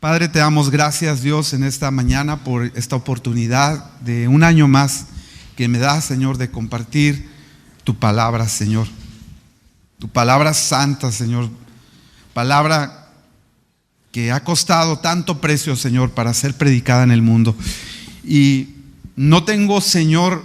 Padre, te damos gracias, Dios, en esta mañana por esta oportunidad de un año más que me das, Señor, de compartir tu palabra, Señor. Tu palabra santa, Señor. Palabra que ha costado tanto precio, Señor, para ser predicada en el mundo. Y no tengo, Señor,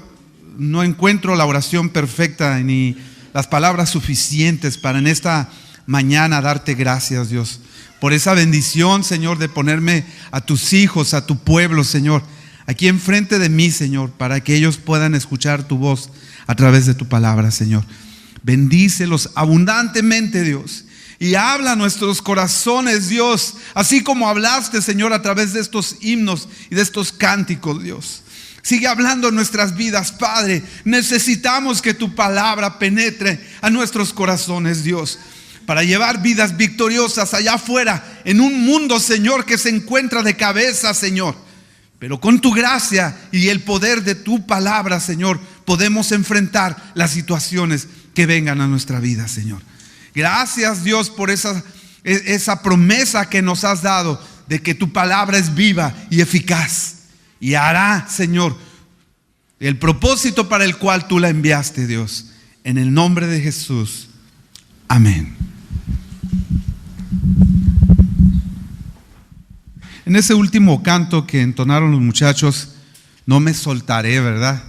no encuentro la oración perfecta ni las palabras suficientes para en esta mañana darte gracias, Dios, por esa bendición, Señor, de ponerme a tus hijos, a tu pueblo, Señor, aquí enfrente de mí, Señor, para que ellos puedan escuchar tu voz a través de tu palabra, Señor. Bendícelos abundantemente, Dios, y habla a nuestros corazones, Dios, así como hablaste, Señor, a través de estos himnos y de estos cánticos, Dios. Sigue hablando en nuestras vidas, Padre. Necesitamos que tu palabra penetre a nuestros corazones, Dios, para llevar vidas victoriosas allá afuera, en un mundo, Señor, que se encuentra de cabeza, Señor. Pero con tu gracia y el poder de tu palabra, Señor, podemos enfrentar las situaciones que vengan a nuestra vida, Señor. Gracias, Dios, por esa promesa que nos has dado de que tu palabra es viva y eficaz y hará, Señor, el propósito para el cual tú la enviaste, Dios. En el nombre de Jesús. Amén. En ese último canto que entonaron los muchachos, no me soltaré, ¿verdad?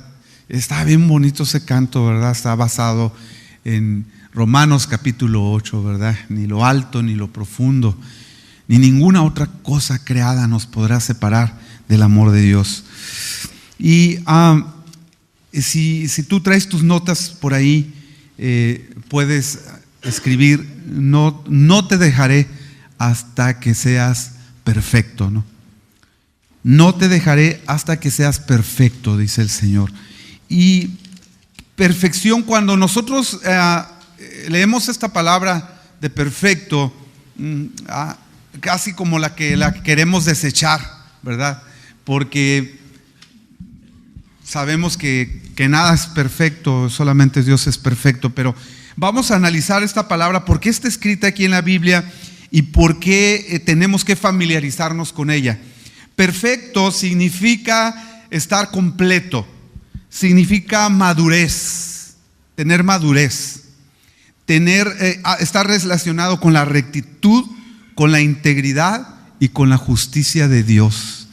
Está bien bonito ese canto, ¿verdad? Está basado en Romanos capítulo 8, ¿verdad? Ni lo alto, ni lo profundo, ni ninguna otra cosa creada nos podrá separar del amor de Dios. Y si tú traes tus notas por ahí, puedes escribir, no te dejaré hasta que seas perfecto, ¿no? No te dejaré hasta que seas perfecto, dice el Señor. Y perfección, cuando nosotros leemos esta palabra de perfecto, casi como la queremos desechar, ¿verdad? Porque sabemos que nada es perfecto, solamente Dios es perfecto. Pero vamos a analizar esta palabra, por qué está escrita aquí en la Biblia y por qué tenemos que familiarizarnos con ella. Perfecto significa estar completo, significa madurez, tener madurez, estar relacionado con la rectitud, con la integridad y con la justicia de Dios.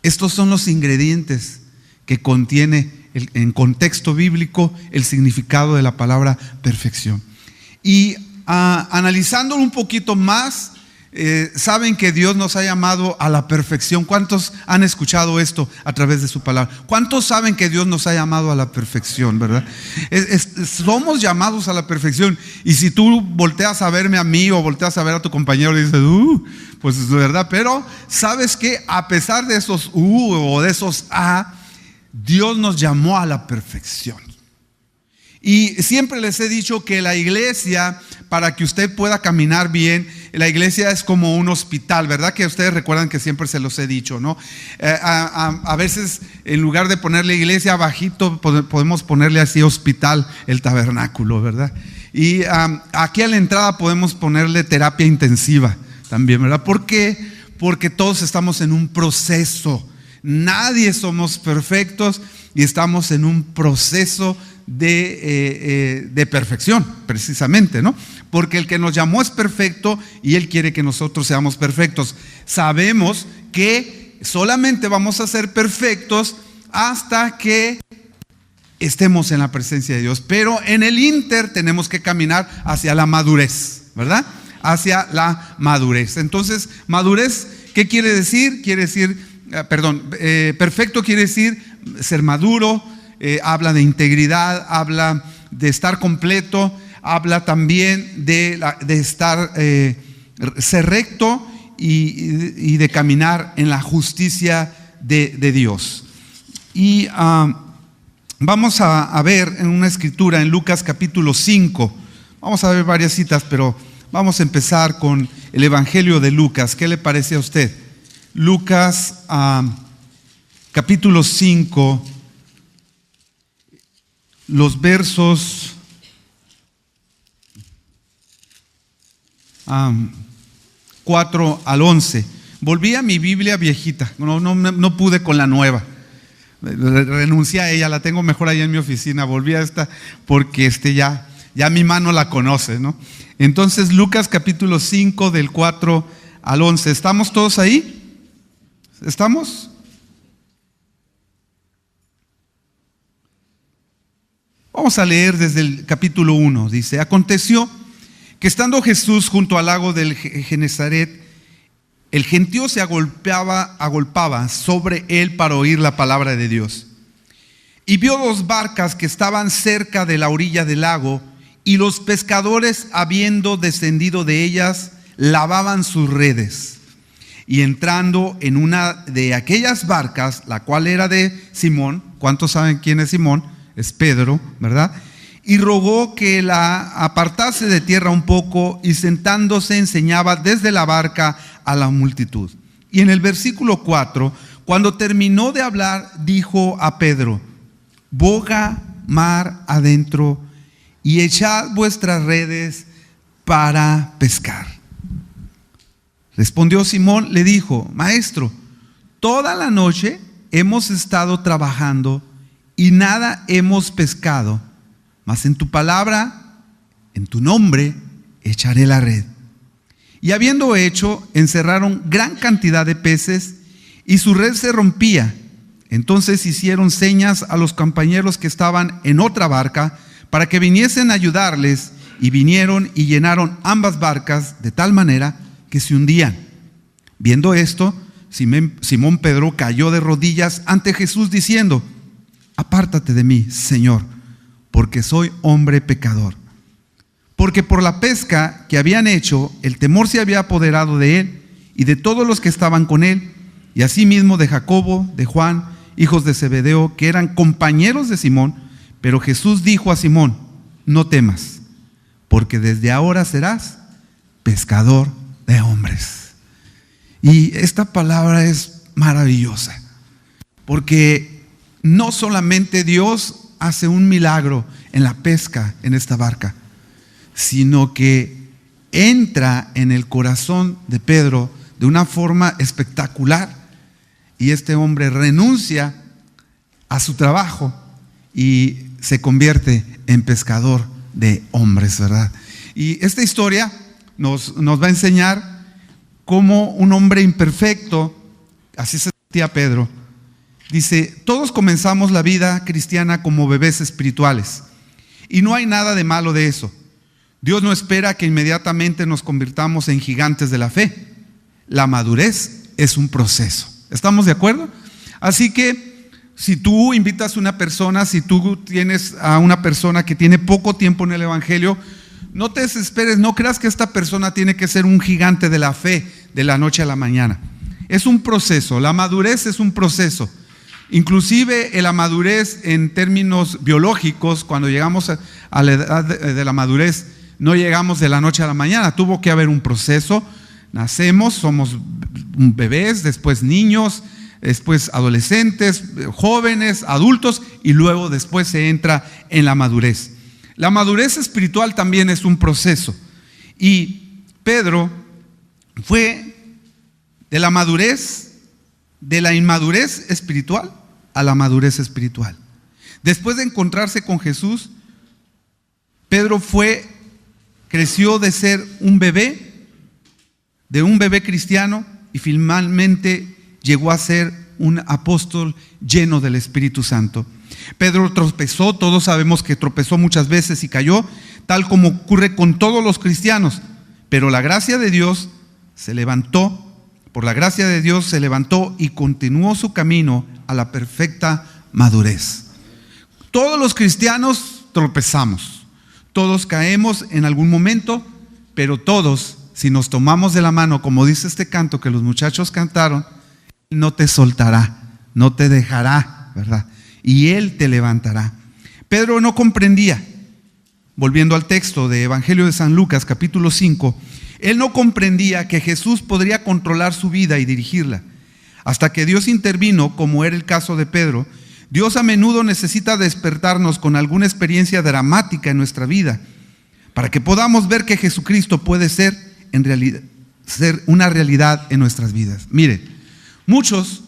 Estos son los ingredientes que contiene en contexto bíblico el significado de la palabra perfección. Y analizándolo un poquito más, saben que Dios nos ha llamado a la perfección. ¿Cuántos han escuchado esto a través de su palabra? ¿Cuántos saben que Dios nos ha llamado a la perfección, verdad? Somos llamados a la perfección. Y si tú volteas a verme a mí o volteas a ver a tu compañero y dices, pues es verdad. Pero sabes que a pesar de esos o de esos Dios nos llamó a la perfección. Y siempre les he dicho que la iglesia, para que usted pueda caminar bien, la iglesia es como un hospital, ¿verdad? Que ustedes recuerdan que siempre se los he dicho, ¿no? A veces, en lugar de ponerle iglesia bajito, podemos ponerle así hospital, el tabernáculo, ¿verdad? Y aquí a la entrada podemos ponerle terapia intensiva también, ¿verdad? ¿Por qué? Porque todos estamos en un proceso. Nadie somos perfectos y estamos en un proceso de perfección, precisamente, ¿no? Porque el que nos llamó es perfecto y Él quiere que nosotros seamos perfectos. Sabemos que solamente vamos a ser perfectos hasta que estemos en la presencia de Dios, pero en el ínter tenemos que caminar hacia la madurez, ¿verdad? Hacia la madurez. Entonces, madurez, ¿qué quiere decir? Quiere decir, perfecto quiere decir ser maduro. Habla de integridad, habla de estar completo, habla también de estar, ser recto y de caminar en la justicia de Dios. Y vamos a ver en una escritura en Lucas capítulo 5, vamos a ver varias citas, pero vamos a empezar con el Evangelio de Lucas. ¿Qué le parece a usted? Lucas capítulo 5, los versos 4 al 11. Volví a mi Biblia viejita, no pude con la nueva. Renuncié a ella, la tengo mejor allá en mi oficina. Volví a esta porque ya mi mano la conoce, ¿no? Entonces, Lucas capítulo 5 del 4 al 11. ¿Estamos todos ahí? ¿Estamos? Vamos a leer desde el capítulo 1. Dice: aconteció que estando Jesús junto al lago del Genesaret, el gentío se agolpaba sobre él para oír la palabra de Dios. Y vio 2 barcas que estaban cerca de la orilla del lago, y los pescadores, habiendo descendido de ellas, lavaban sus redes. Y entrando en una de aquellas barcas, la cual era de Simón, ¿cuántos saben quién es Simón? Es Pedro, ¿verdad? Y rogó que la apartase de tierra un poco, y sentándose enseñaba desde la barca a la multitud. Y en el versículo 4, cuando terminó de hablar, dijo a Pedro: boga mar adentro y echad vuestras redes para pescar. Respondió Simón, le dijo: Maestro, toda la noche hemos estado trabajando y nada hemos pescado, mas en tu palabra, en tu nombre, echaré la red. Y habiendo hecho, encerraron gran cantidad de peces, y su red se rompía. Entonces hicieron señas a los compañeros que estaban en otra barca, para que viniesen a ayudarles, y vinieron y llenaron ambas barcas de tal manera que se hundían. Viendo esto, Simón Pedro cayó de rodillas ante Jesús diciendo: apártate de mí, Señor, porque soy hombre pecador. Porque por la pesca que habían hecho, el temor se había apoderado de él y de todos los que estaban con él, y asimismo de Jacobo, de Juan, hijos de Zebedeo, que eran compañeros de Simón. Pero Jesús dijo a Simón: no temas, porque desde ahora serás pescador de hombres. Y esta palabra es maravillosa, porque no solamente Dios hace un milagro en la pesca en esta barca, sino que entra en el corazón de Pedro de una forma espectacular, y este hombre renuncia a su trabajo y se convierte en pescador de hombres, ¿verdad? Y esta historia nos va a enseñar cómo un hombre imperfecto, así se sentía Pedro. Dice: todos comenzamos la vida cristiana como bebés espirituales, y no hay nada de malo de eso. Dios no espera que inmediatamente nos convirtamos en gigantes de la fe. La madurez es un proceso. ¿Estamos de acuerdo? Así que si tú invitas a una persona, si tú tienes a una persona que tiene poco tiempo en el evangelio, no te desesperes, no creas que esta persona tiene que ser un gigante de la fe de la noche a la mañana. Es un proceso, la madurez es un proceso. Inclusive la madurez en términos biológicos, cuando llegamos a la edad de la madurez, no llegamos de la noche a la mañana. Tuvo que haber un proceso. Nacemos, somos bebés, después niños, después adolescentes, jóvenes, adultos, y luego después se entra en la madurez. La madurez espiritual también es un proceso. Y Pedro fue de la madurez, de la inmadurez espiritual a la madurez espiritual. Después de encontrarse con Jesús, Pedro creció de ser un bebé, de un bebé cristiano, y finalmente llegó a ser un apóstol lleno del Espíritu Santo. Pedro tropezó, todos sabemos que tropezó muchas veces y cayó, tal como ocurre con todos los cristianos, pero la gracia de Dios se levantó, por la gracia de Dios se levantó y continuó su camino a la perfecta madurez. Todos los cristianos tropezamos, todos caemos en algún momento, pero todos, si nos tomamos de la mano, como dice este canto que los muchachos cantaron, no te soltará, no te dejará, ¿verdad? Y Él te levantará. Pedro no comprendía, volviendo al texto de Evangelio de San Lucas, capítulo 5, él no comprendía que Jesús podría controlar su vida y dirigirla. Hasta que Dios intervino, como era el caso de Pedro. Dios a menudo necesita despertarnos con alguna experiencia dramática en nuestra vida, para que podamos ver que Jesucristo puede ser, en realidad, ser una realidad en nuestras vidas. Mire, muchos,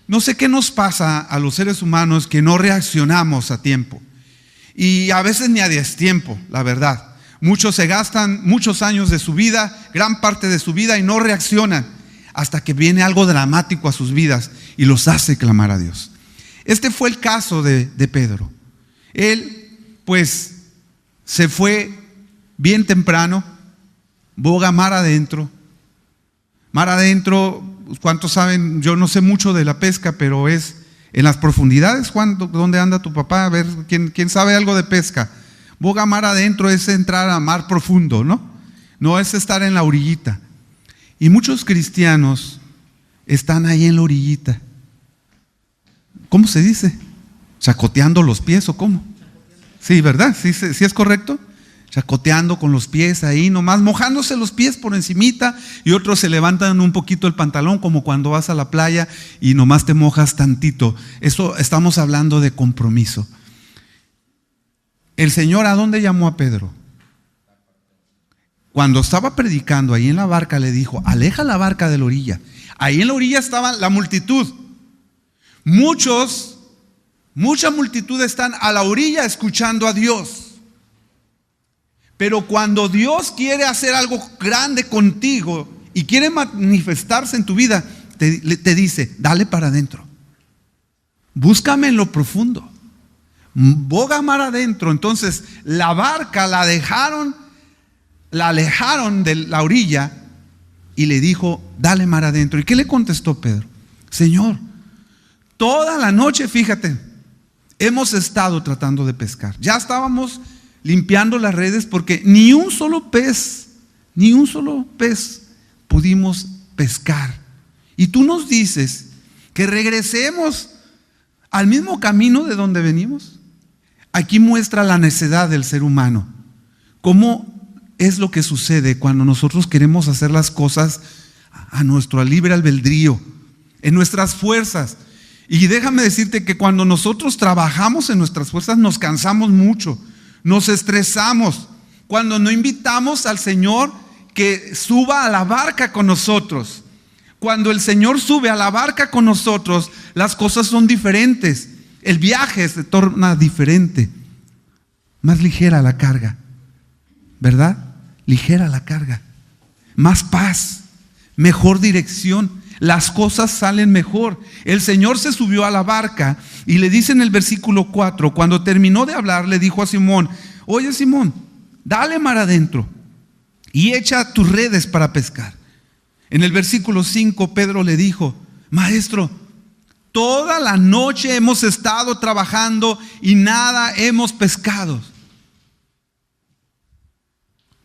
no sé qué nos pasa a los seres humanos que no reaccionamos a tiempo. Y a veces ni a destiempo, la verdad. Muchos se gastan muchos años de su vida, gran parte de su vida, y no reaccionan hasta que viene algo dramático a sus vidas y los hace clamar a Dios. Este fue el caso de Pedro. Él, pues, se fue bien temprano, boga mar adentro. Mar adentro, ¿cuántos saben? Yo no sé mucho de la pesca, pero es en las profundidades. Juan, ¿dónde anda tu papá? A ver, ¿quién sabe algo de pesca? Boga mar adentro es entrar a mar profundo, ¿no? No es estar en la orillita. Y muchos cristianos están ahí en la orillita. ¿Cómo se dice? ¿Chacoteando los pies o cómo? Sí, ¿verdad? ¿Sí es correcto? Chacoteando con los pies ahí, nomás mojándose los pies por encimita, y otros se levantan un poquito el pantalón, como cuando vas a la playa y nomás te mojas tantito. Eso estamos hablando de compromiso. El Señor, ¿a dónde llamó a Pedro? Cuando estaba predicando ahí en la barca, le dijo: aleja la barca de la orilla. Ahí en la orilla estaba la multitud. Mucha multitud están a la orilla escuchando a Dios. Pero cuando Dios quiere hacer algo grande contigo y quiere manifestarse en tu vida, te dice: dale para adentro. Búscame en lo profundo. Boga mar adentro. Entonces la barca la alejaron de la orilla y le dijo: dale mar adentro. ¿Y qué le contestó Pedro? Señor, toda la noche, fíjate, hemos estado tratando de pescar. Ya estábamos limpiando las redes porque ni un solo pez pudimos pescar. Y tú nos dices que regresemos al mismo camino de donde venimos. Aquí muestra la necedad del ser humano. ¿Cómo es lo que sucede cuando nosotros queremos hacer las cosas a nuestro libre albedrío, en nuestras fuerzas? Y déjame decirte que cuando nosotros trabajamos en nuestras fuerzas nos cansamos mucho, nos estresamos. Cuando no invitamos al Señor que suba a la barca con nosotros. Cuando el Señor sube a la barca con nosotros, las cosas son diferentes. El viaje se torna diferente. Más ligera la carga, ¿verdad? Ligera la carga. Más paz, mejor dirección. Las cosas salen mejor. El Señor se subió a la barca y le dice en el versículo 4, cuando terminó de hablar, le dijo a Simón: oye, Simón, dale mar adentro y echa tus redes para pescar. En el versículo 5, Pedro le dijo: Maestro, toda la noche hemos estado trabajando y nada hemos pescado.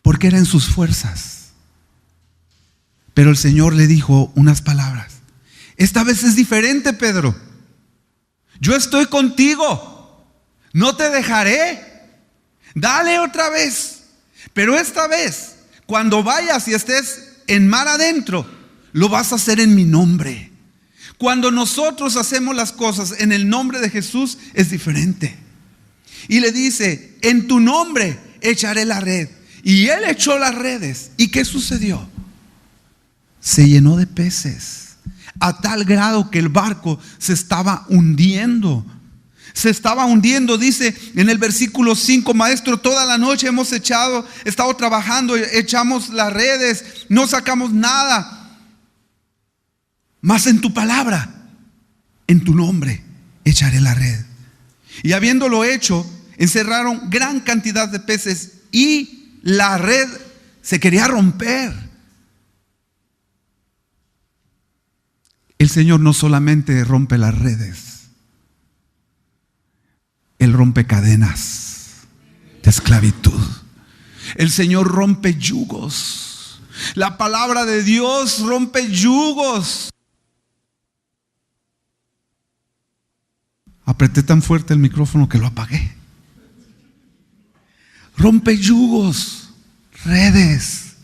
Porque eran sus fuerzas. Pero el Señor le dijo unas palabras: esta vez es diferente, Pedro. Yo estoy contigo, no te dejaré. Dale otra vez. Pero esta vez, cuando vayas y estés en mar adentro, lo vas a hacer en mi nombre. Cuando nosotros hacemos las cosas en el nombre de Jesús, es diferente. Y le dice: en tu nombre echaré la red. Y él echó las redes. ¿Y qué sucedió? Se llenó de peces, a tal grado que el barco se estaba hundiendo. Se estaba hundiendo. Dice en el versículo 5: Maestro, toda la noche hemos estado trabajando, echamos las redes, no sacamos nada. Mas en tu palabra, en tu nombre, echaré la red. Y habiéndolo hecho, encerraron gran cantidad de peces y la red se quería romper. El Señor no solamente rompe las redes, Él rompe cadenas de esclavitud. El Señor rompe yugos. La palabra de Dios rompe yugos. Apreté tan fuerte el micrófono que lo apagué. Rompe yugos, redes.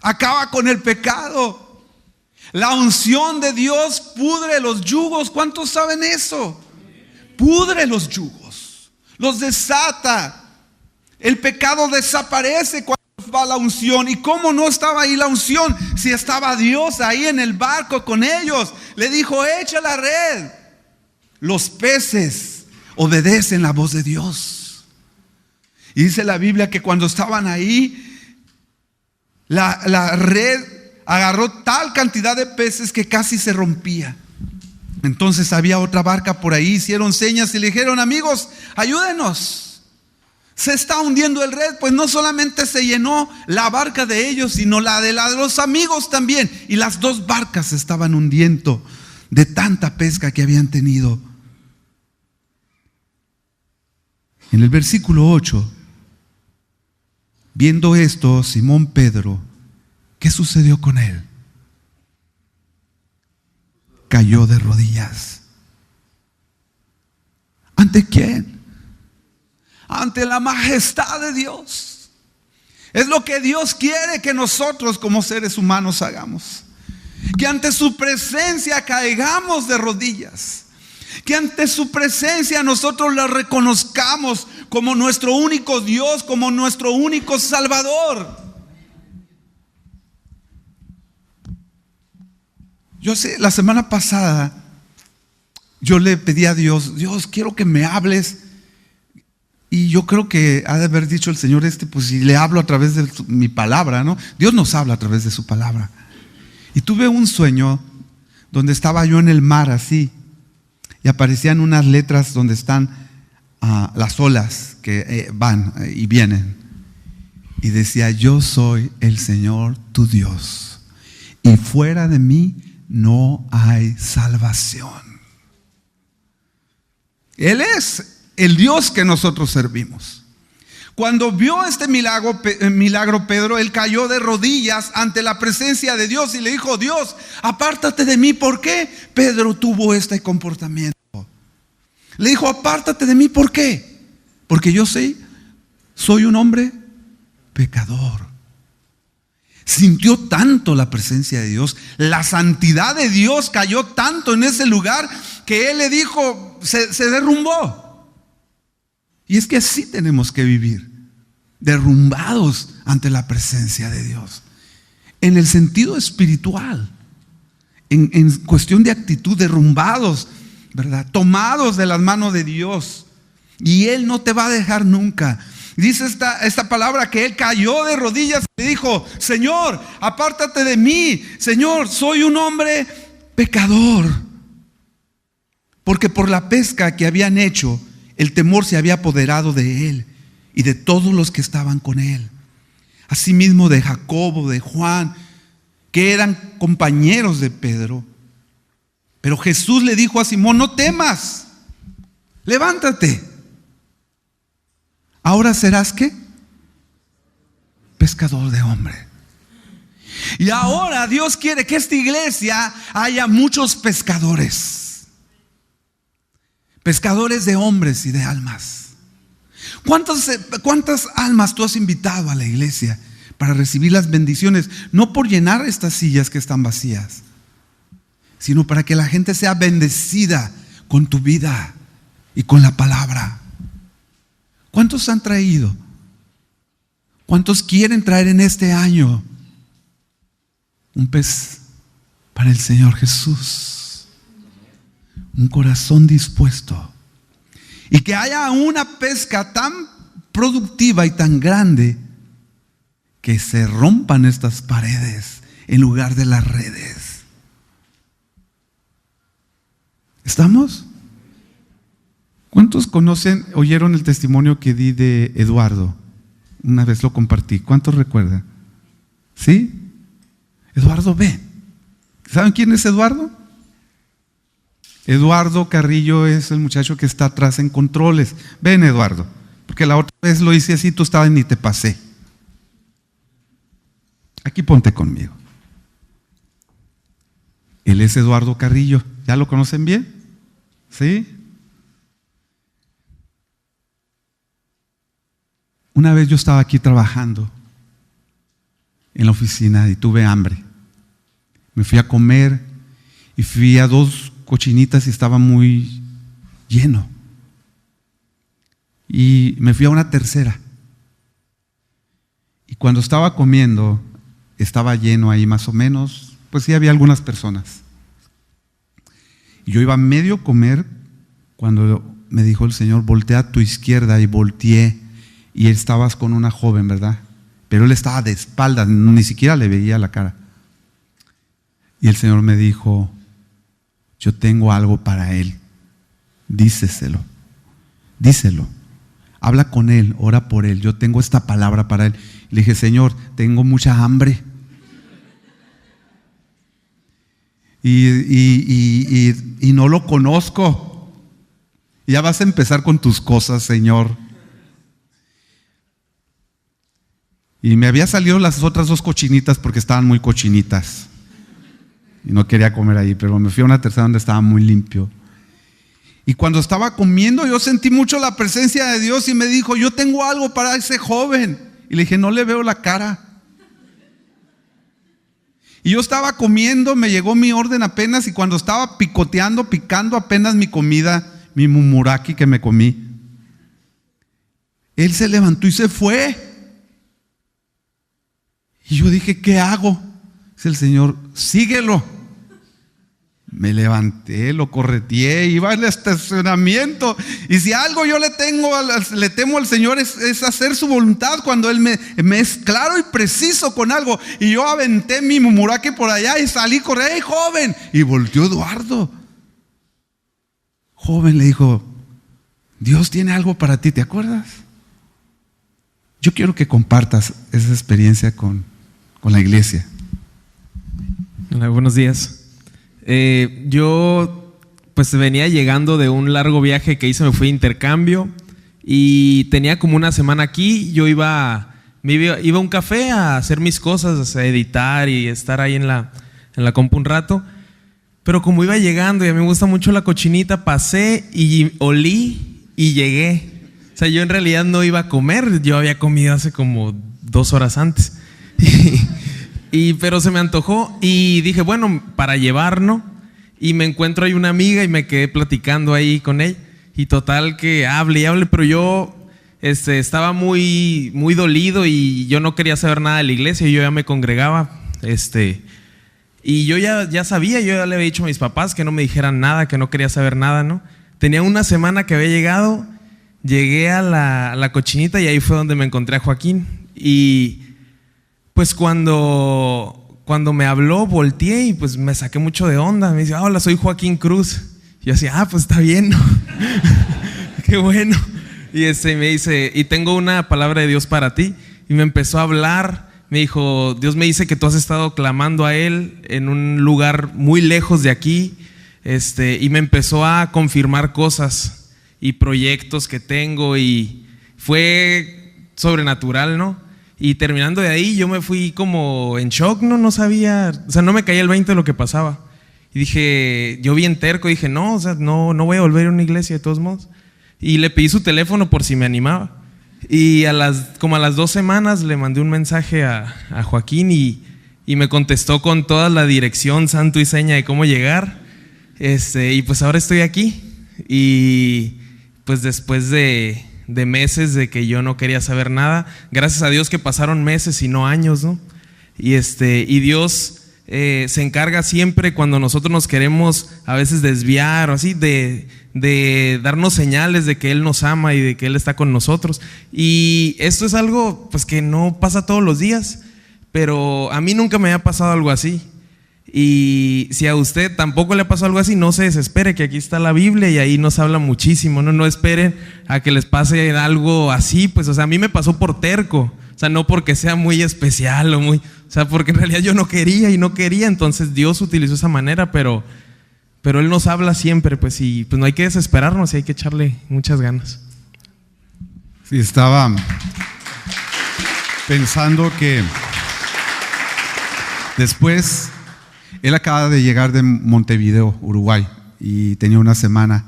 Acaba con el pecado. La unción de Dios pudre los yugos. ¿Cuántos saben eso? Pudre los yugos, los desata. El pecado desaparece cuando va la unción. ¿Y cómo no estaba ahí la unción si estaba Dios ahí en el barco con ellos? Le dijo: echa la red. Los peces obedecen la voz de Dios. Y dice la Biblia que cuando estaban ahí, la red agarró tal cantidad de peces que casi se rompía. Entonces había otra barca por ahí, hicieron señas y le dijeron: amigos, ayúdenos, se está hundiendo el red. Pues no solamente se llenó la barca de ellos, sino la de los amigos también. Y las dos barcas se estaban hundiendo de tanta pesca que habían tenido. En el versículo 8, viendo esto, Simón Pedro, ¿qué sucedió con él? Cayó de rodillas. ¿Ante quién? Ante la majestad de Dios. Es lo que Dios quiere que nosotros como seres humanos hagamos. Que ante su presencia caigamos de rodillas. Que ante su presencia nosotros la reconozcamos como nuestro único Dios, como nuestro único Salvador. Yo sé, la semana pasada yo le pedí a Dios: Dios, quiero que me hables. Y yo creo que ha de haber dicho el Señor: pues si le hablo a través de mi palabra, ¿no? Dios nos habla a través de su palabra. Y tuve un sueño donde estaba yo en el mar así, y aparecían unas letras donde están las olas que van y vienen. Y decía: yo soy el Señor tu Dios, y fuera de mí no hay salvación. Él es el Dios que nosotros servimos. Cuando vio este milagro Pedro, él cayó de rodillas ante la presencia de Dios y le dijo: Dios, apártate de mí. ¿Por qué Pedro tuvo este comportamiento? Le dijo: apártate de mí. ¿Por qué? Porque yo soy un hombre pecador. Sintió tanto la presencia de Dios, la santidad de Dios cayó tanto en ese lugar que él le dijo, se derrumbó. Y es que así tenemos que vivir, derrumbados ante la presencia de Dios. En el sentido espiritual, en cuestión de actitud, derrumbados, ¿verdad? Tomados de las manos de Dios. Y Él no te va a dejar nunca. Dice esta palabra que él cayó de rodillas y le dijo: Señor, apártate de mí. Señor, soy un hombre pecador. Porque por la pesca que habían hecho, el temor se había apoderado de él y de todos los que estaban con él. Asimismo de Jacobo, de Juan, que eran compañeros de Pedro. Pero Jesús le dijo a Simón: no temas, levántate. Ahora serás ¿qué? Pescador de hombre. Y ahora Dios quiere que esta iglesia haya muchos pescadores. Pescadores de hombres y de almas. ¿Cuántas almas tú has invitado a la iglesia para recibir las bendiciones? No por llenar estas sillas que están vacías, sino para que la gente sea bendecida con tu vida y con la palabra. ¿Cuántos han traído? ¿Cuántos quieren traer en este año un pez para el Señor Jesús? Un corazón dispuesto. Y que haya una pesca tan productiva y tan grande que se rompan estas paredes en lugar de las redes. ¿Estamos? ¿Cuántos oyeron el testimonio que di de Eduardo? Una vez lo compartí. ¿Cuántos recuerdan? ¿Sí? Eduardo B. ¿Saben quién es Eduardo? Eduardo Carrillo es el muchacho que está atrás en controles. Ven, Eduardo, porque la otra vez lo hice así, tú estabas y ni te pasé. Aquí ponte conmigo. Él es Eduardo Carrillo. ¿Ya lo conocen bien? ¿Sí? Una vez yo estaba aquí trabajando en la oficina y tuve hambre. Me fui a comer y fui a 2 cochinitas y estaba muy lleno. Y me fui a una tercera. Y cuando estaba comiendo, estaba lleno ahí más o menos, pues sí había algunas personas. Y yo iba a medio comer cuando me dijo el Señor, voltea a tu izquierda, y volteé, y estabas con una joven, ¿verdad? Pero él estaba de espaldas, ni siquiera le veía la cara. Y el Señor me dijo, yo tengo algo para él, díceselo, díselo, habla con él, ora por él, yo tengo esta palabra para él. Le dije, Señor, tengo mucha hambre. Y no lo conozco. Ya vas a empezar con tus cosas, Señor. Y me había salido las otras 2 cochinitas porque estaban muy cochinitas. Y no quería comer ahí, pero me fui a una tercera donde estaba muy limpio. Y cuando estaba comiendo, yo sentí mucho la presencia de Dios y me dijo, yo tengo algo para ese joven. Y le dije, no le veo la cara. Y yo estaba comiendo, me llegó mi orden apenas, y cuando estaba picando apenas mi comida, mi mumuraki que me comí, él se levantó y se fue. Y yo dije, ¿qué hago? Dice el Señor, síguelo. Me levanté, lo correteé, iba al estacionamiento. Y si algo yo le temo al Señor es hacer su voluntad cuando Él me es claro y preciso con algo. Y yo aventé mi mumuraki por allá y salí corriendo. ¡Hey, joven! Y volteó Eduardo. Joven, le dijo, Dios tiene algo para ti, ¿te acuerdas? Yo quiero que compartas esa experiencia con la iglesia. Hola, buenos días. Yo pues venía llegando de un largo viaje que hice, me fui de intercambio y tenía como una semana aquí. Yo iba a un café a hacer mis cosas, a editar y estar ahí en la compu un rato. Pero como iba llegando y a mí me gusta mucho la cochinita, pasé y olí y llegué. O sea, yo en realidad no iba a comer, yo había comido hace como 2 horas antes. Pero se me antojó y dije, bueno, para llevar, ¿no? Y me encuentro ahí una amiga y me quedé platicando ahí con ella. Y total que hable y hable, pero yo estaba muy, muy dolido y yo no quería saber nada de la iglesia. Yo ya me congregaba, y yo ya sabía, yo ya le había dicho a mis papás que no me dijeran nada, que no quería saber nada, ¿no? Tenía una semana que había llegado, llegué a la cochinita y ahí fue donde me encontré a Joaquín. Y pues cuando me habló, volteé y pues me saqué mucho de onda. Me dice, hola, soy Joaquín Cruz. Y yo decía, pues está bien, ¿no? Qué bueno. Y me dice, y tengo una palabra de Dios para ti. Y me empezó a hablar. Me dijo, Dios me dice que tú has estado clamando a Él en un lugar muy lejos de aquí. Y me empezó a confirmar cosas y proyectos que tengo. Y fue sobrenatural, ¿no? Y terminando de ahí yo me fui como en shock, no sabía, o sea, no me caía el 20 de lo que pasaba. Y dije, yo bien terco, dije, no, o sea, no voy a volver a una iglesia de todos modos. Y le pedí su teléfono por si me animaba. Y como a las 2 semanas le mandé un mensaje a Joaquín y me contestó con toda la dirección, santo y seña de cómo llegar. Y pues ahora estoy aquí. Y pues después de meses de que yo no quería saber nada, gracias a Dios que pasaron meses y no años, ¿no? Y Dios se encarga siempre cuando nosotros nos queremos a veces desviar o así, de darnos señales de que Él nos ama y de que Él está con nosotros. Y esto es algo pues que no pasa todos los días, pero a mí nunca me había pasado algo así. Y si a usted tampoco le pasó algo así, no se desespere, que aquí está la Biblia y ahí nos habla muchísimo, no esperen a que les pase algo así, pues, o sea, a mí me pasó por terco, o sea, no porque sea muy especial o porque en realidad yo no quería, entonces Dios utilizó esa manera, pero Él nos habla siempre, pues, y pues no hay que desesperarnos y hay que echarle muchas ganas. Sí, estaba pensando que después él acaba de llegar de Montevideo, Uruguay, y tenía una semana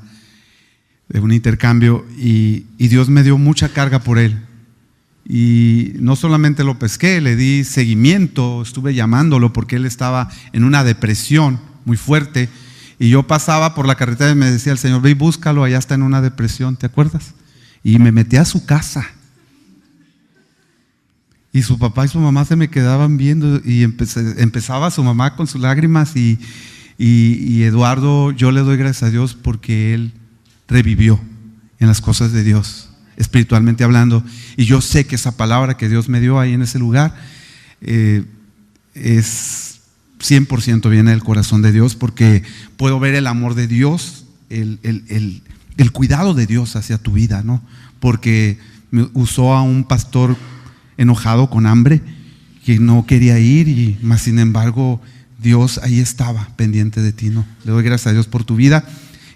de un intercambio y Dios me dio mucha carga por él. Y no solamente lo pesqué, le di seguimiento, estuve llamándolo porque él estaba en una depresión muy fuerte. Y yo pasaba por la carretera y me decía el Señor, ve y búscalo, allá está en una depresión, ¿te acuerdas? Y me metí a su casa. Y su papá y su mamá se me quedaban viendo y empezaba su mamá con sus lágrimas y Eduardo, yo le doy gracias a Dios porque él revivió en las cosas de Dios, espiritualmente hablando. Y yo sé que esa palabra que Dios me dio ahí en ese lugar es 100% viene del corazón de Dios, porque puedo ver el amor de Dios, el cuidado de Dios hacia tu vida, ¿no? Porque me usó a un pastor enojado con hambre que no quería ir, y más sin embargo Dios ahí estaba pendiente de ti, ¿no? Le doy gracias a Dios por tu vida,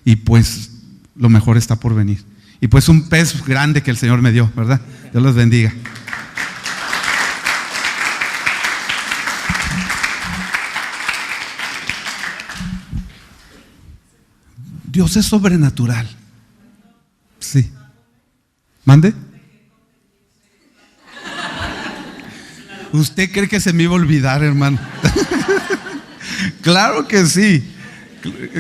y pues lo mejor está por venir. Y pues un pez grande que el Señor me dio, ¿verdad? Dios los bendiga. Dios es sobrenatural. Sí. ¿Mande? ¿Usted cree que se me iba a olvidar, hermano? Claro que sí.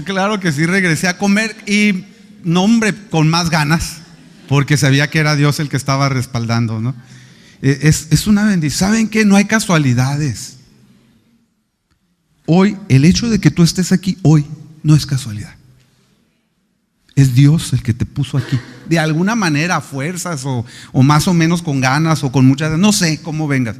Claro que sí, regresé a comer y, no, hombre, con más ganas, porque sabía que era Dios el que estaba respaldando, ¿no? Es una bendición. ¿Saben qué? No hay casualidades. Hoy, el hecho de que tú estés aquí hoy no es casualidad. Es Dios el que te puso aquí. De alguna manera, a fuerzas o más o menos con ganas o con muchas, no sé cómo vengas.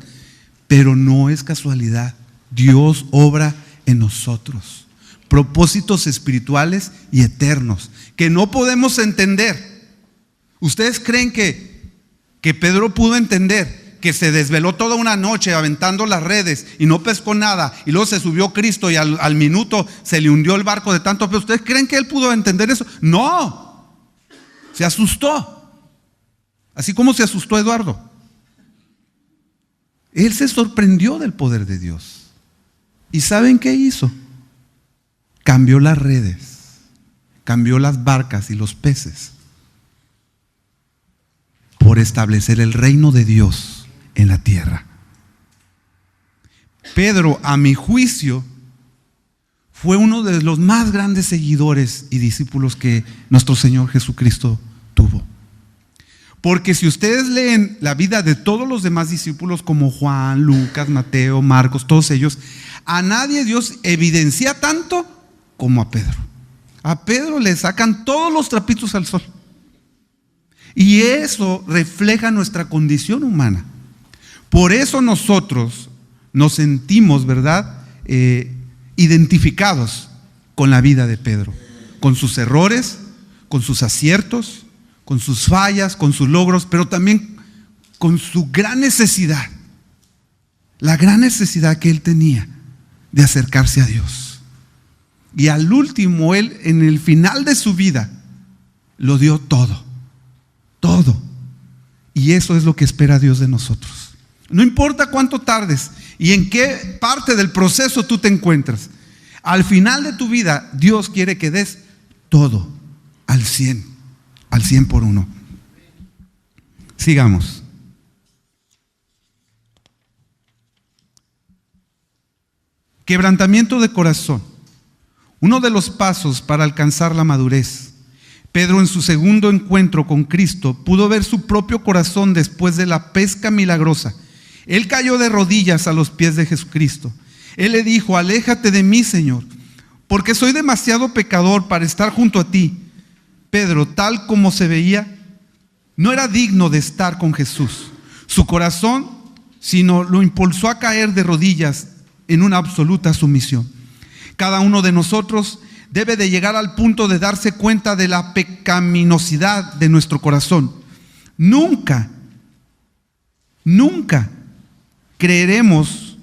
Pero no es casualidad. Dios obra en nosotros propósitos espirituales y eternos que no podemos entender. ¿Ustedes creen que Pedro pudo entender que se desveló toda una noche aventando las redes y no pescó nada, y luego se subió Cristo y al minuto se le hundió el barco de tanto peso? ¿Ustedes creen que él pudo entender eso? No. Se asustó, así como se asustó Eduardo. Él se sorprendió del poder de Dios. ¿Y saben qué hizo? Cambió las redes, cambió las barcas y los peces por establecer el reino de Dios en la tierra. Pedro, a mi juicio, fue uno de los más grandes seguidores y discípulos que nuestro Señor Jesucristo tuvo. Porque si ustedes leen la vida de todos los demás discípulos, como Juan, Lucas, Mateo, Marcos, todos ellos, a nadie Dios evidencia tanto como a Pedro. A Pedro le sacan todos los trapitos al sol. Y eso refleja nuestra condición humana. Por eso nosotros nos sentimos, ¿verdad?, identificados con la vida de Pedro, con sus errores, con sus aciertos, con sus fallas, con sus logros, pero también con su gran necesidad, la gran necesidad que él tenía de acercarse a Dios. Y al último, él, en el final de su vida, lo dio todo, todo. Y eso es lo que espera Dios de nosotros. No importa cuánto tardes y en qué parte del proceso tú te encuentras, al final de tu vida, Dios quiere que des todo, al 100 por uno. Sigamos. Quebrantamiento de corazón. Uno de los pasos para alcanzar la madurez. Pedro, en su segundo encuentro con Cristo, pudo ver su propio corazón después de la pesca milagrosa. Él cayó de rodillas a los pies de Jesucristo. Él le dijo: aléjate de mí, Señor, porque soy demasiado pecador para estar junto a ti. Pedro, tal como se veía, no era digno de estar con Jesús. Su corazón, sino lo impulsó a caer de rodillas en una absoluta sumisión. Cada uno de nosotros debe de llegar al punto de darse cuenta de la pecaminosidad de nuestro corazón. Nunca creeremos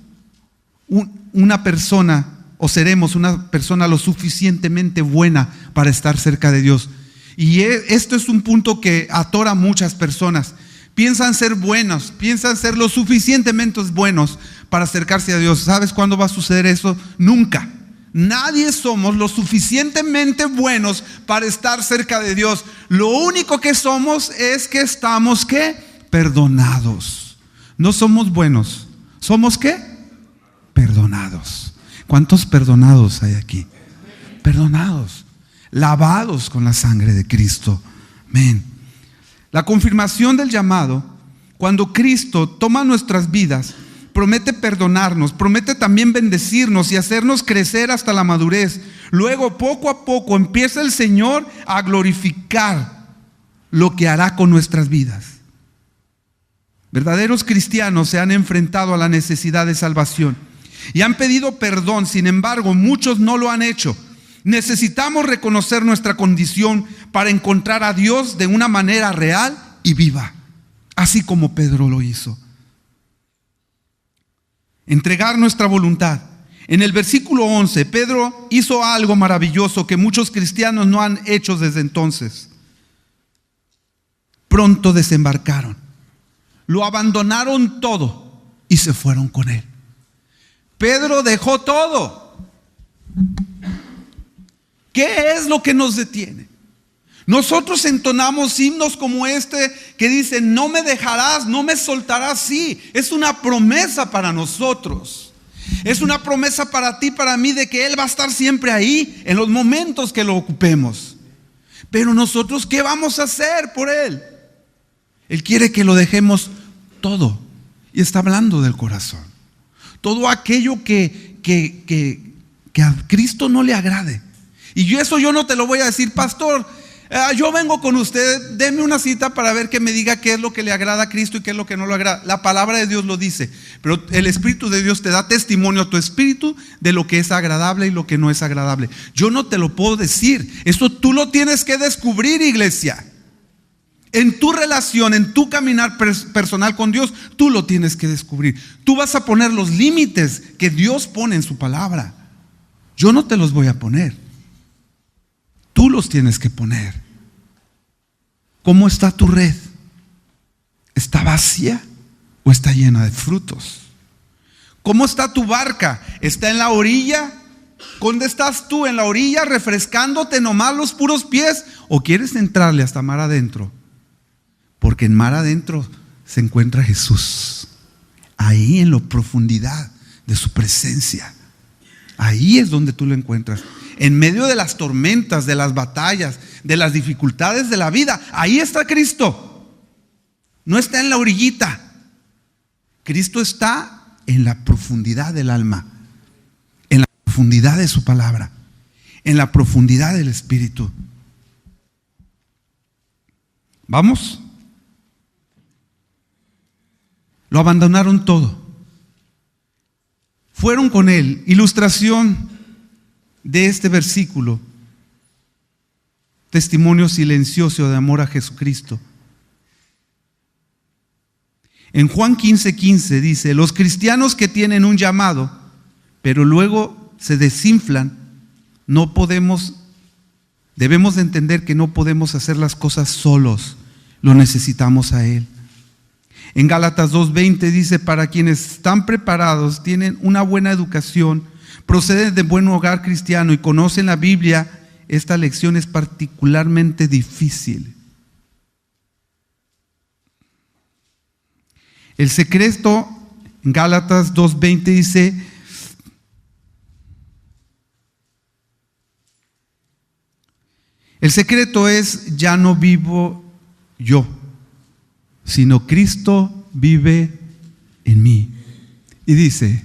una persona o seremos una persona lo suficientemente buena para estar cerca de Dios. Y esto es un punto que atora a muchas personas. Piensan ser buenos, piensan ser lo suficientemente buenos para acercarse a Dios. ¿Sabes cuándo va a suceder eso? Nunca. Nadie somos lo suficientemente buenos para estar cerca de Dios. Lo único que somos es que estamos, ¿qué? Perdonados. No somos buenos. ¿Somos qué? Perdonados. ¿Cuántos perdonados hay aquí? Perdonados. Lavados con la sangre de Cristo. Amén. La confirmación del llamado cuando Cristo toma nuestras vidas, promete perdonarnos, promete también bendecirnos y hacernos crecer hasta la madurez. Luego, poco a poco, empieza el Señor a glorificar lo que hará con nuestras vidas. Verdaderos cristianos se han enfrentado a la necesidad de salvación y han pedido perdón. Sin embargo, muchos no lo han hecho. Necesitamos reconocer nuestra condición para encontrar a Dios de una manera real y viva, así como Pedro lo hizo. Entregar nuestra voluntad. En el versículo 11, Pedro hizo algo maravilloso que muchos cristianos no han hecho desde entonces. Pronto desembarcaron, lo abandonaron todo y se fueron con él. Pedro dejó todo. ¿Qué es lo que nos detiene? Nosotros entonamos himnos como este que dice: no me dejarás, no me soltarás. Sí, es una promesa para nosotros. Es una promesa para ti, para mí, de que Él va a estar siempre ahí en los momentos que lo ocupemos. Pero nosotros, ¿qué vamos a hacer por Él? Él quiere que lo dejemos todo. Y está hablando del corazón. Todo aquello que a Cristo no le agrade. Y eso yo no te lo voy a decir: pastor, yo vengo con usted, deme una cita para ver que me diga qué es lo que le agrada a Cristo y qué es lo que no le agrada. La palabra de Dios lo dice, pero el Espíritu de Dios te da testimonio a tu espíritu de lo que es agradable y lo que no es agradable. Yo no te lo puedo decir, eso tú lo tienes que descubrir, iglesia. En tu relación, en tu caminar personal con Dios, tú lo tienes que descubrir. Tú vas a poner los límites que Dios pone en su palabra. Yo no te los voy a poner. Tú los tienes que poner. ¿Cómo está tu red? ¿Está vacía o está llena de frutos? ¿Cómo está tu barca? ¿Está en la orilla? ¿Dónde estás tú? ¿En la orilla refrescándote nomás los puros pies? ¿O quieres entrarle hasta mar adentro? Porque en mar adentro se encuentra Jesús. Ahí en la profundidad de su presencia. Ahí es donde tú lo encuentras. En medio de las tormentas, de las batallas, de las dificultades de la vida, ahí está Cristo. No está en la orillita. Cristo está en la profundidad del alma, en la profundidad de su palabra, en la profundidad del Espíritu. ¿Vamos? Lo abandonaron todo. Fueron con él. Ilustración de este versículo: testimonio silencioso de amor a Jesucristo. En Juan 15:15 dice: los cristianos que tienen un llamado, pero luego se desinflan, debemos de entender que no podemos hacer las cosas solos, lo necesitamos a Él. En Gálatas 2:20 dice: para quienes están preparados, tienen una buena educación, proceden de buen hogar cristiano y conocen la Biblia, esta lección es particularmente difícil. El secreto, en Gálatas 2:20 dice: el secreto es: ya no vivo yo, sino Cristo vive en mí. Y dice: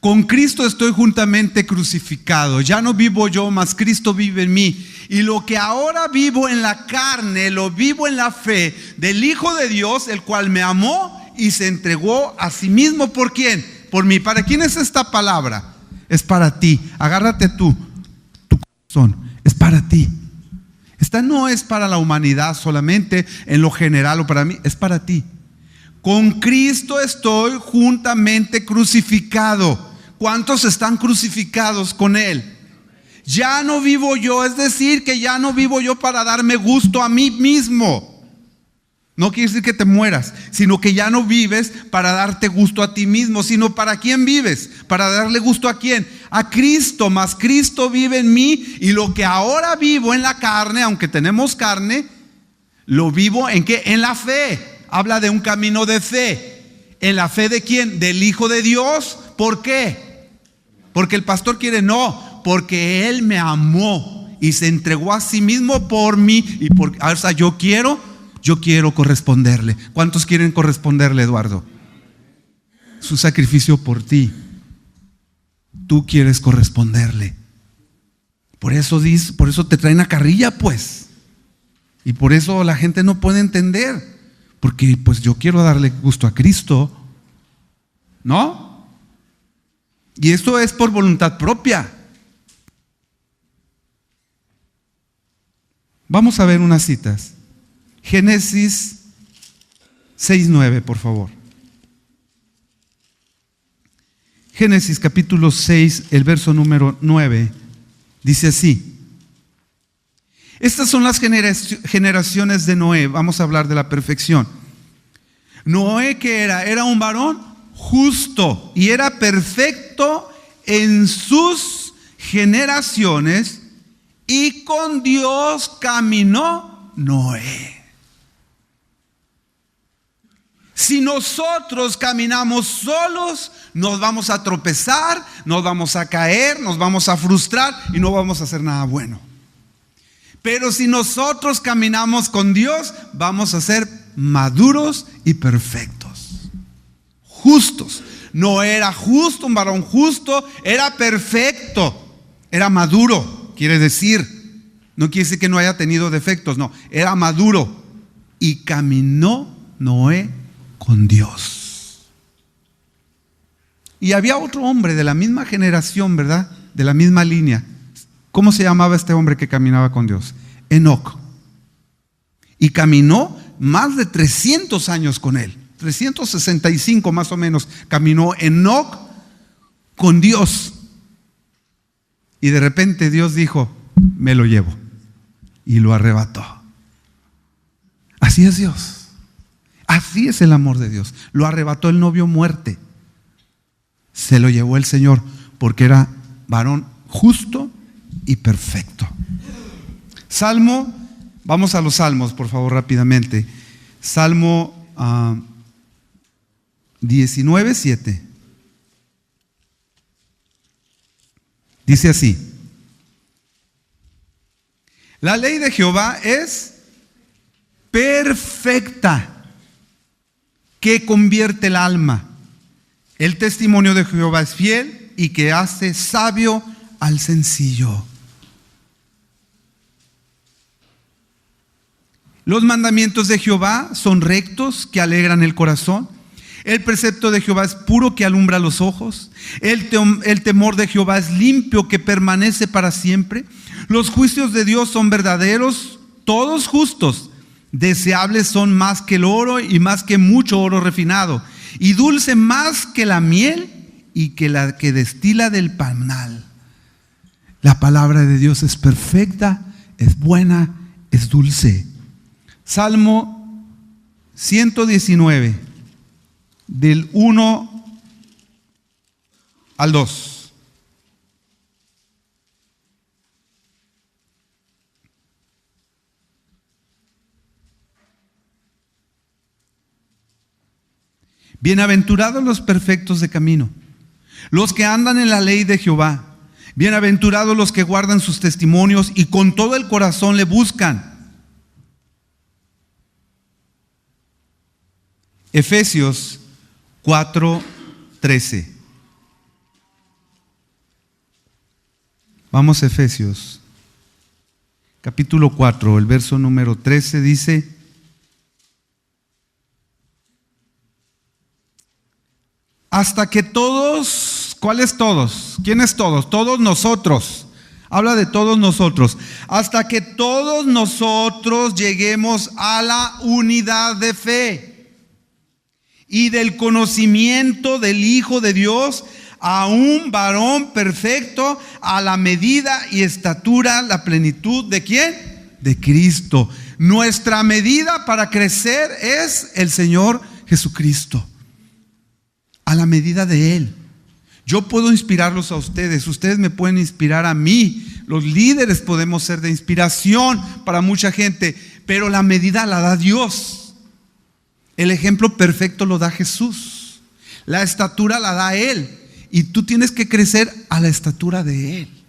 con Cristo estoy juntamente crucificado. Ya no vivo yo, mas Cristo vive en mí. Y lo que ahora vivo en la carne, lo vivo en la fe del Hijo de Dios, el cual me amó y se entregó a sí mismo. ¿Por quién? Por mí. ¿Para quién es esta palabra? Es para ti. Agárrate tu corazón. Es para ti. Esta no es para la humanidad solamente, en lo general o para mí. Es para ti. Con Cristo estoy juntamente crucificado. ¿Cuántos están crucificados con Él? Ya no vivo yo, es decir, que ya no vivo yo para darme gusto a mí mismo. No quiere decir que te mueras, sino que ya no vives para darte gusto a ti mismo, sino ¿para quién vives? ¿Para darle gusto a quién? A Cristo, mas Cristo vive en mí, y lo que ahora vivo en la carne, aunque tenemos carne, lo vivo ¿en qué? En la fe. Habla de un camino de fe. ¿En la fe de quién? Del Hijo de Dios. ¿Por qué? Porque el pastor quiere, no, porque Él me amó y se entregó a sí mismo por mí. O sea, yo quiero yo quiero corresponderle. ¿Cuántos quieren corresponderle, Eduardo? Su sacrificio por ti. Tú quieres corresponderle. Por eso te traen a carrilla, pues. Y por eso la gente no puede entender. Porque pues yo quiero darle gusto a Cristo, ¿no? Y esto es por voluntad propia. Vamos a ver unas citas. Génesis 6:9, por favor. Génesis capítulo 6, el verso número 9, dice así. Estas son las generaciones de Noé. Vamos a hablar de la perfección. Noé, ¿qué era? Era un varón justo y era perfecto en sus generaciones, y con Dios caminó Noé. Si nosotros caminamos solos, nos vamos a tropezar, nos vamos a caer, nos vamos a frustrar y no vamos a hacer nada bueno. Pero si nosotros caminamos con Dios, vamos a ser maduros y perfectos. Justos. No era justo, un varón justo, era perfecto, era maduro, quiere decir. No quiere decir que no haya tenido defectos, no, era maduro. Y caminó Noé con Dios. Y había otro hombre de la misma generación, ¿verdad? De la misma línea. ¿Cómo se llamaba este hombre que caminaba con Dios? Enoc. Y caminó más de 300 años con él. 365 más o menos caminó Enoc con Dios. Y de repente Dios dijo, me lo llevo. Y lo arrebató. Así es Dios. Así es el amor de Dios. Lo arrebató el novio muerte. Se lo llevó el Señor porque era varón justo y perfecto. Salmo, vamos a los salmos, por favor, rápidamente. Salmo 19:7. Dice así: la ley de Jehová es perfecta, que convierte el alma. El testimonio de Jehová es fiel y que hace sabio al sencillo. Los mandamientos de Jehová son rectos, que alegran el corazón. El precepto de Jehová es puro, que alumbra los ojos. El temor de Jehová es limpio, que permanece para siempre. Los juicios de Dios son verdaderos, todos justos. Deseables son más que el oro y más que mucho oro refinado, y dulce más que la miel y que la que destila del panal. La palabra de Dios es perfecta, es buena, es dulce. Salmo 119, del 1 al 2. Bienaventurados los perfectos de camino, los que andan en la ley de Jehová. Bienaventurados los que guardan sus testimonios y con todo el corazón le buscan. Efesios 4:13. Vamos a Efesios, capítulo 4, el verso número 13 dice: hasta que todos, ¿cuáles todos? ¿Quiénes todos? Todos nosotros. Habla de todos nosotros. Hasta que todos nosotros lleguemos a la unidad de fe y del conocimiento del Hijo de Dios, a un varón perfecto, a la medida y estatura, la plenitud ¿de quién? De Cristo. Nuestra medida para crecer es el Señor Jesucristo. A la medida de Él. Yo puedo inspirarlos a ustedes, ustedes me pueden inspirar a mí. Los líderes podemos ser de inspiración para mucha gente, pero la medida la da Dios. El ejemplo perfecto lo da Jesús. La estatura la da Él. Y tú tienes que crecer a la estatura de Él.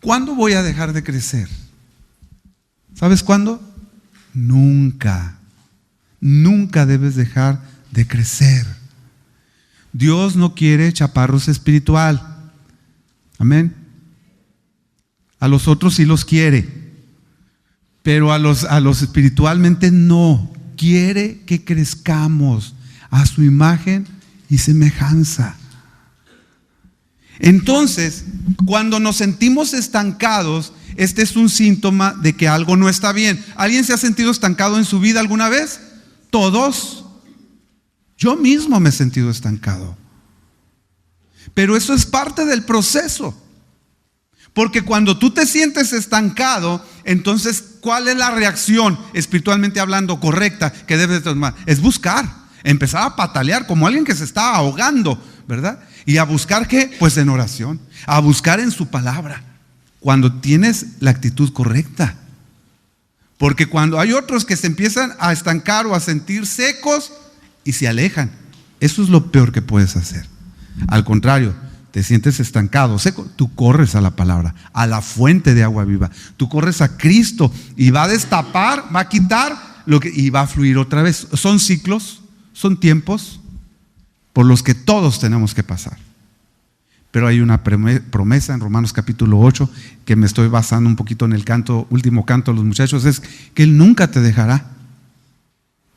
¿Cuándo voy a dejar de crecer? ¿Sabes cuándo? Nunca, nunca debes dejar de crecer. Dios no quiere chaparros espiritual. Amén. A los otros sí los quiere, pero a los espiritualmente no. Quiere que crezcamos a su imagen y semejanza. Entonces, cuando nos sentimos estancados, este es un síntoma de que algo no está bien. ¿Alguien se ha sentido estancado en su vida alguna vez? Todos. Yo mismo me he sentido estancado. Pero eso es parte del proceso. Porque cuando tú te sientes estancado, entonces, ¿cuál es la reacción espiritualmente hablando correcta que debes tomar? Es buscar, empezar a patalear como alguien que se está ahogando, ¿verdad? Y a buscar ¿qué? Pues en oración, a buscar en su palabra, cuando tienes la actitud correcta. Porque cuando hay otros que se empiezan a estancar o a sentir secos y se alejan, eso es lo peor que puedes hacer. Al contrario, te sientes estancado, seco, tú corres a la palabra, a la fuente de agua viva. Tú corres a Cristo y va a destapar, va a quitar y va a fluir otra vez. Son ciclos, son tiempos por los que todos tenemos que pasar. Pero hay una promesa en Romanos capítulo 8, que me estoy basando un poquito en el último canto de los muchachos, es que Él nunca te dejará.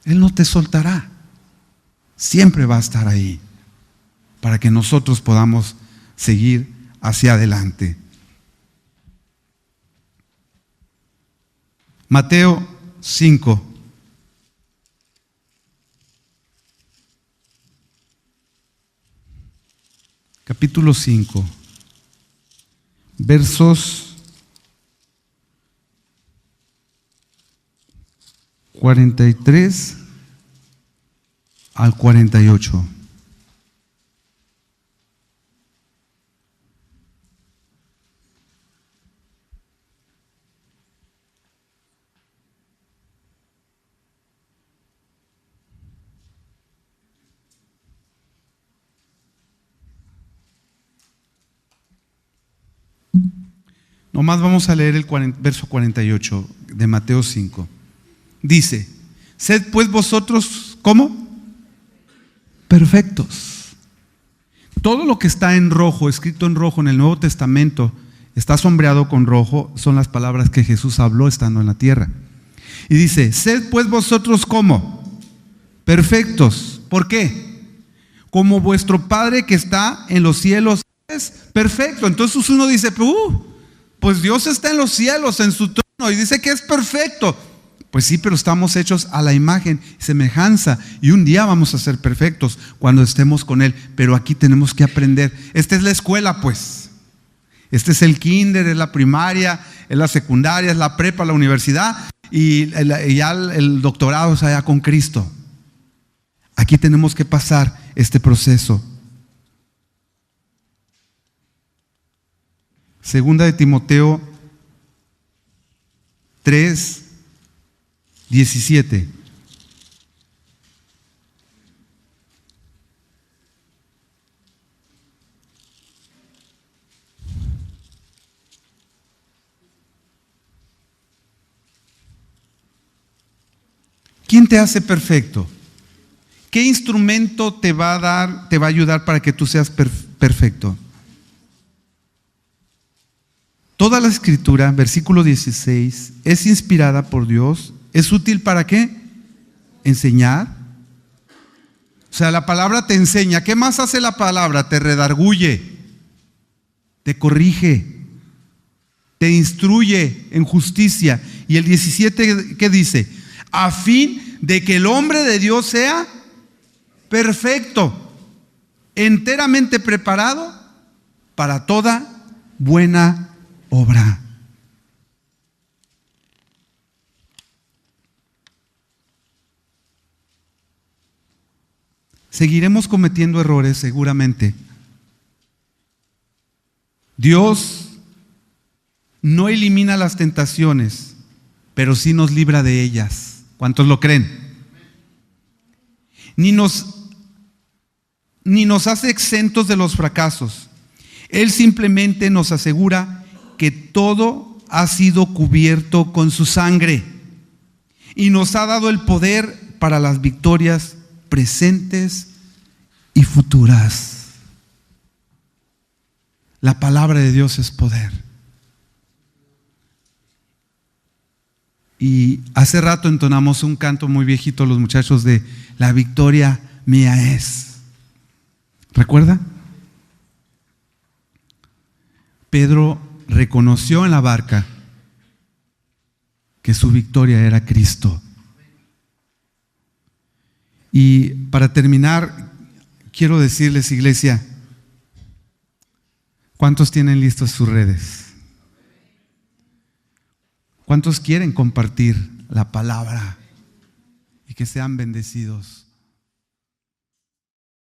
Él no te soltará. Siempre va a estar ahí para que nosotros podamos seguir hacia adelante. Mateo 5. Capítulo 5. Versos 43 al 48. Nomás vamos a leer el verso 48 de Mateo 5. Dice: sed pues vosotros, ¿cómo? Perfectos. Todo lo que está en rojo, escrito en rojo en el Nuevo Testamento, está sombreado con rojo, son las palabras que Jesús habló estando en la tierra. Y dice: sed pues vosotros, ¿cómo? Perfectos. ¿Por qué? Como vuestro Padre que está en los cielos es perfecto. Entonces uno dice, pues Dios está en los cielos, en su trono, y dice que es perfecto. Pues sí, pero estamos hechos a la imagen y semejanza, y un día vamos a ser perfectos cuando estemos con Él. Pero aquí tenemos que aprender. Esta es la escuela, pues. Este es el kinder, es la primaria, es la secundaria, es la prepa, la universidad, y ya el doctorado es allá con Cristo. Aquí tenemos que pasar este proceso. Segunda de Timoteo 3, 17. ¿Quién te hace perfecto? ¿Qué instrumento te va a dar, te va a ayudar para que tú seas perfecto? Toda la escritura, versículo 16, es inspirada por Dios. ¿Es útil para qué? Enseñar. O sea, la palabra te enseña. ¿Qué más hace la palabra? Te redarguye, te corrige, te instruye en justicia. Y el 17, ¿qué dice? A fin de que el hombre de Dios sea perfecto, enteramente preparado para toda buena obra. Seguiremos cometiendo errores seguramente. Dios no elimina las tentaciones, pero sí nos libra de ellas. ¿Cuántos lo creen? Ni nos hace exentos de los fracasos. Él simplemente nos asegura que todo ha sido cubierto con su sangre. y nos ha dado el poder para las victorias presentes y futuras. La palabra de Dios es poder. Y hace rato entonamos un canto muy viejito los muchachos de La victoria mía es. ¿Recuerda? Pedro reconoció en la barca que su victoria era Cristo. Y para terminar, quiero decirles, iglesia, ¿cuántos tienen listas sus redes? ¿Cuántos quieren compartir la palabra y que sean bendecidos?